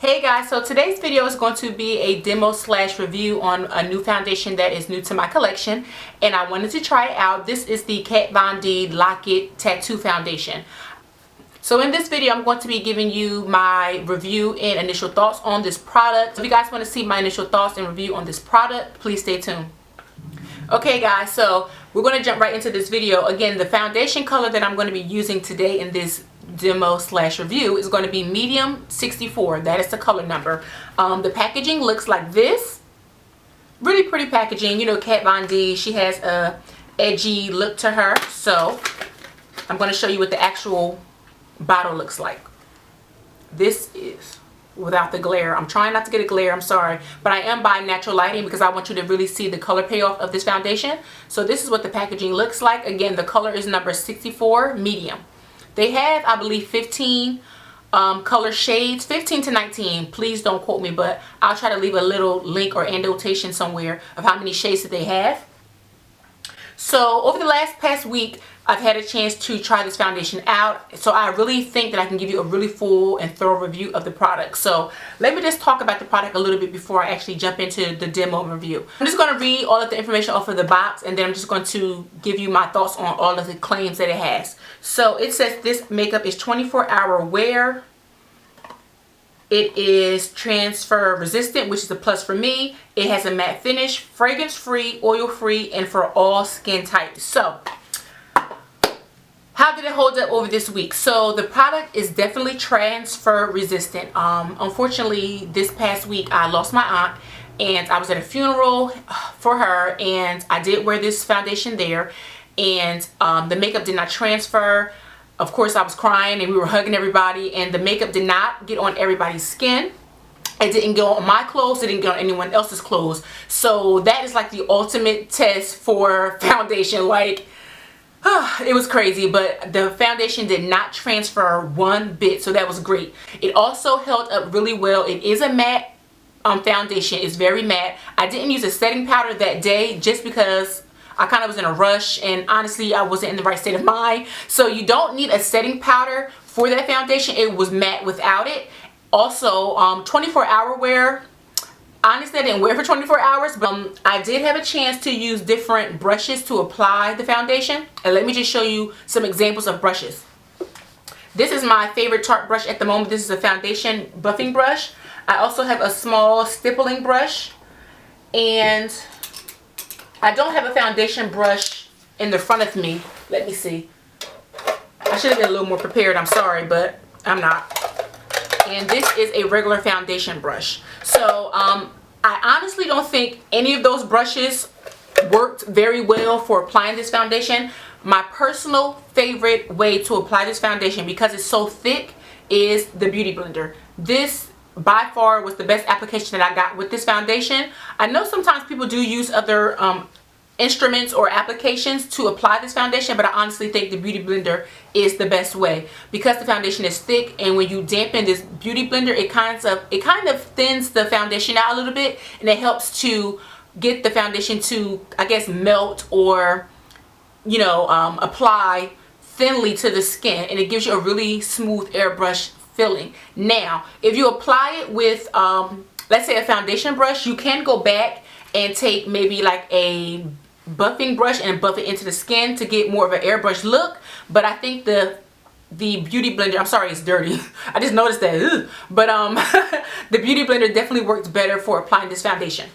Hey guys, so today's video is going to be a demo slash review on a new foundation that is new to my collection, and I wanted to try it out. This is the Kat Von D Lock It Tattoo Foundation. So in this video, I'm going to be giving you my review and initial thoughts on this product. If you guys want to see my initial thoughts and review on this product, please stay tuned. Okay guys, so we're going to jump right into this video. Again, the foundation color that I'm going to be using today in this demo slash review is going to be medium 64. That is the color number. The packaging looks like this. Really pretty packaging. You know, Kat Von D, she has a edgy look to her. So I'm going to show you what the actual bottle looks like. This is without the glare. I'm trying not to get a glare, I'm sorry, but I am buying natural lighting because I want you to really see the color payoff of this foundation. So this is what the packaging looks like. Again, the color is number 64 medium. They have, I believe, 15 color shades, 15 to 19. Please don't quote me, but I'll try to leave a little link or annotation somewhere of how many shades that they have. So over the past week, I've had a chance to try this foundation out. So I really think that I can give you a really full and thorough review of the product. So let me just talk about the product a little bit before I actually jump into the demo review. I'm just going to read all of the information off of the box, and then I'm just going to give you my thoughts on all of the claims that it has. So it says this makeup is 24-hour wear. It is transfer resistant, which is a plus for me. It has a matte finish, fragrance free, oil free, and for all skin types. So how did it hold up over this week? So the product is definitely transfer resistant. Unfortunately, this past week I lost my aunt, and I was at a funeral for her, and I did wear this foundation there, and the makeup did not transfer. Of course, I was crying and we were hugging everybody, and the makeup did not get on everybody's skin. It didn't go on my clothes. It didn't get on anyone else's clothes. So that is like the ultimate test for foundation. Like, it was crazy, but the foundation did not transfer one bit, so that was great. It also held up really well. It is a matte foundation. It's very matte. I didn't use a setting powder that day just because I kind of was in a rush, and honestly I wasn't in the right state of mind. So you don't need a setting powder for that foundation. It was matte without it. Also 24-hour wear. Honestly, I didn't wear it for 24 hours, but I did have a chance to use different brushes to apply the foundation. And let me just show you some examples of brushes. This is my favorite Tarte brush at the moment. This is a foundation buffing brush. I also have a small stippling brush, and I don't have a foundation brush in the front of me. Let me see. I should have been a little more prepared. I'm sorry, but I'm not. And this is a regular foundation brush. So I honestly don't think any of those brushes worked very well for applying this foundation. My personal favorite way to apply this foundation, because it's so thick, is the Beauty Blender. This by far was the best application that I got with this foundation. I know sometimes people do use other instruments or applications to apply this foundation, but I honestly think the Beauty Blender is the best way, because the foundation is thick, and when you dampen this Beauty Blender, it kind of thins the foundation out a little bit, and it helps to get the foundation to, I guess, melt or, you know, apply thinly to the skin, and it gives you a really smooth airbrush feeling. Now if you apply it with let's say a foundation brush, you can go back and take maybe like a buffing brush and buff it into the skin to get more of an airbrush look. But I think the Beauty Blender, I'm sorry it's dirty, I just noticed that, ugh. But the Beauty Blender definitely works better for applying this foundation.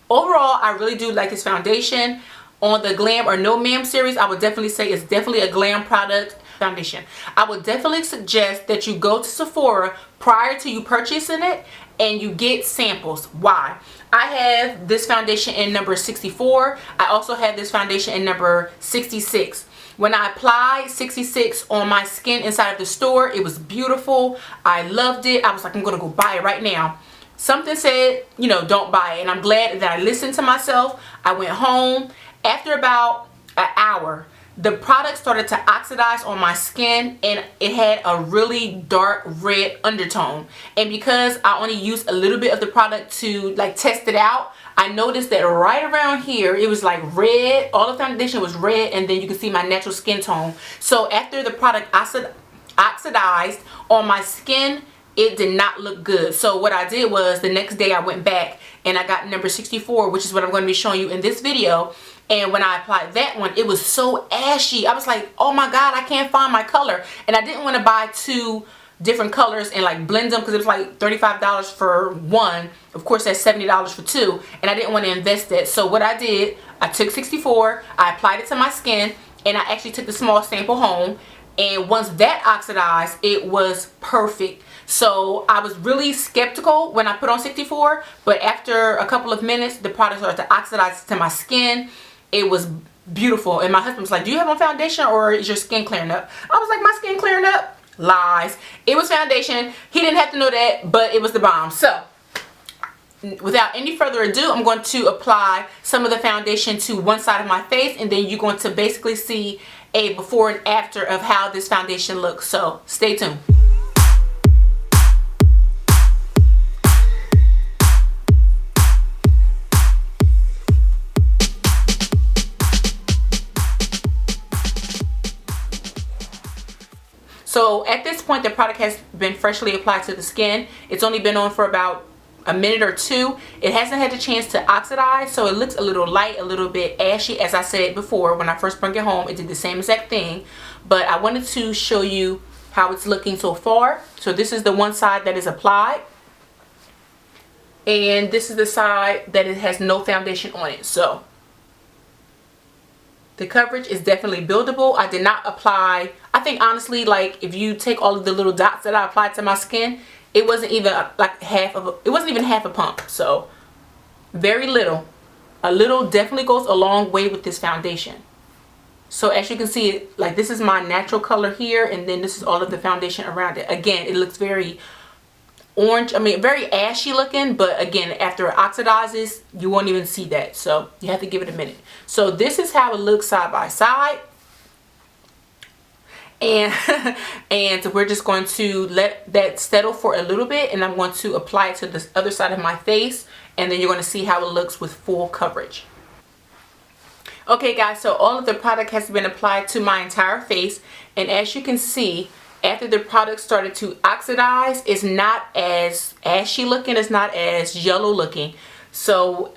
Overall, I really do like this foundation. On the Glam or No Ma'am series, I would definitely say it's definitely a glam product foundation. I would definitely suggest that you go to Sephora prior to you purchasing it and you get samples. Why? I have this foundation in number 64. I also have this foundation in number 66. When I applied 66 on my skin inside of the store, it was beautiful. I loved it. I was like, I'm gonna go buy it right now. Something said, you know, don't buy it, and I'm glad that I listened to myself. I went home. After about an hour, the product started to oxidize on my skin, and it had a really dark red undertone. And because I only used a little bit of the product to like test it out, I noticed that right around here it was like red. All the foundation was red, and then you can see my natural skin tone. So after the product oxidized on my skin, it did not look good. So what I did was the next day I went back and I got number 64, which is what I'm going to be showing you in this video. And when I applied that one, it was so ashy. I was like, oh my God, I can't find my color. And I didn't want to buy two different colors and like blend them because it was like $35 for one. Of course, that's $70 for two. And I didn't want to invest that. So what I did, I took 64, I applied it to my skin, and I actually took the small sample home. And once that oxidized, it was perfect. So I was really skeptical when I put on 64, but after a couple of minutes, the product started to oxidize to my skin. It was beautiful. And my husband was like, do you have on foundation or is your skin clearing up? I was like, my skin clearing up? Lies. It was foundation. He didn't have to know that, but it was the bomb. So without any further ado, I'm going to apply some of the foundation to one side of my face, and then you're going to basically see a before and after of how this foundation looks. So stay tuned. So at this point, the product has been freshly applied to the skin. It's only been on for about a minute or two. It hasn't had the chance to oxidize, so it looks a little light, a little bit ashy. As I said before, when I first brought it home, it did the same exact thing. But I wanted to show you how it's looking so far. So this is the one side that is applied, and this is the side that it has no foundation on it. So the coverage is definitely buildable. I did not apply, I think honestly, like if you take all of the little dots that I applied to my skin, it wasn't even like it wasn't even half a pump. So very little. A little definitely goes a long way with this foundation. So as you can see, like this is my natural color here, and then this is all of the foundation around it. Again, it looks very orange, I mean very ashy looking, but again, after it oxidizes, you won't even see that. So you have to give it a minute. So this is how it looks side by side. And and we're just going to let that settle for a little bit, and I'm going to apply it to this other side of my face, and then you're going to see how it looks with full coverage. Okay guys, so all of the product has been applied to my entire face, and as you can see, after the product started to oxidize, it's not as ashy looking, it's not as yellow looking. So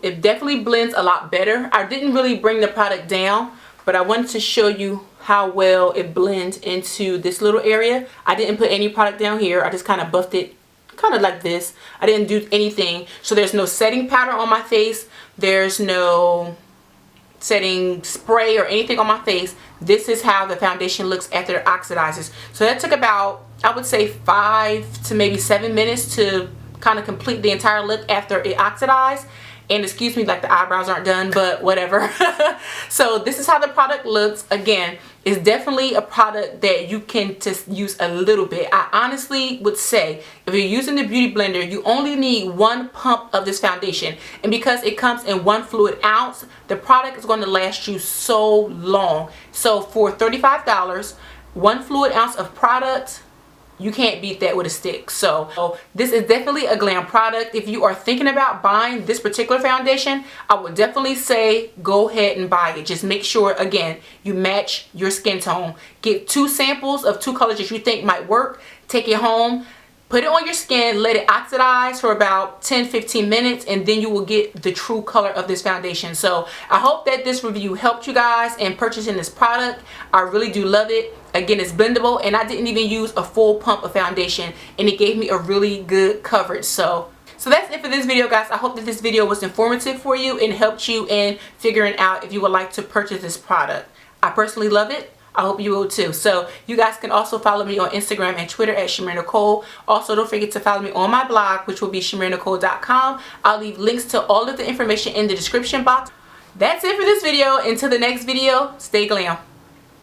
it definitely blends a lot better. I didn't really bring the product down, but I wanted to show you how well it blends into this little area. I didn't put any product down here. I just kind of buffed it kind of like this. I didn't do anything. So there's no setting powder on my face. There's no setting spray or anything on my face. This is how the foundation looks after it oxidizes. So that took about, I would say, 5 to maybe 7 minutes to kind of complete the entire look after it oxidized. And excuse me, like the eyebrows aren't done, but whatever. So this is how the product looks. Again, it's definitely a product that you can just use a little bit. I honestly would say if you're using the Beauty Blender, you only need 1 pump of this foundation. And because it comes in 1 fluid ounce, the product is going to last you so long. So for $35, 1 fluid ounce of product, you can't beat that with a stick. So this is definitely a glam product. If you are thinking about buying this particular foundation, I would definitely say go ahead and buy it. Just make sure, again, you match your skin tone. Get 2 samples of 2 colors that you think might work. Take it home, put it on your skin, let it oxidize for about 10-15 minutes, and then you will get the true color of this foundation. So I hope that this review helped you guys in purchasing this product. I really do love it. Again, it's blendable, and I didn't even use a full pump of foundation, and it gave me a really good coverage. So that's it for this video, guys. I hope that this video was informative for you and helped you in figuring out if you would like to purchase this product. I personally love it. I hope you will too. So you guys can also follow me on Instagram and Twitter at Shamir Nicole. Also, don't forget to follow me on my blog, which will be shamirnicole.com. I'll leave links to all of the information in the description box. That's it for this video. Until the next video, stay glam.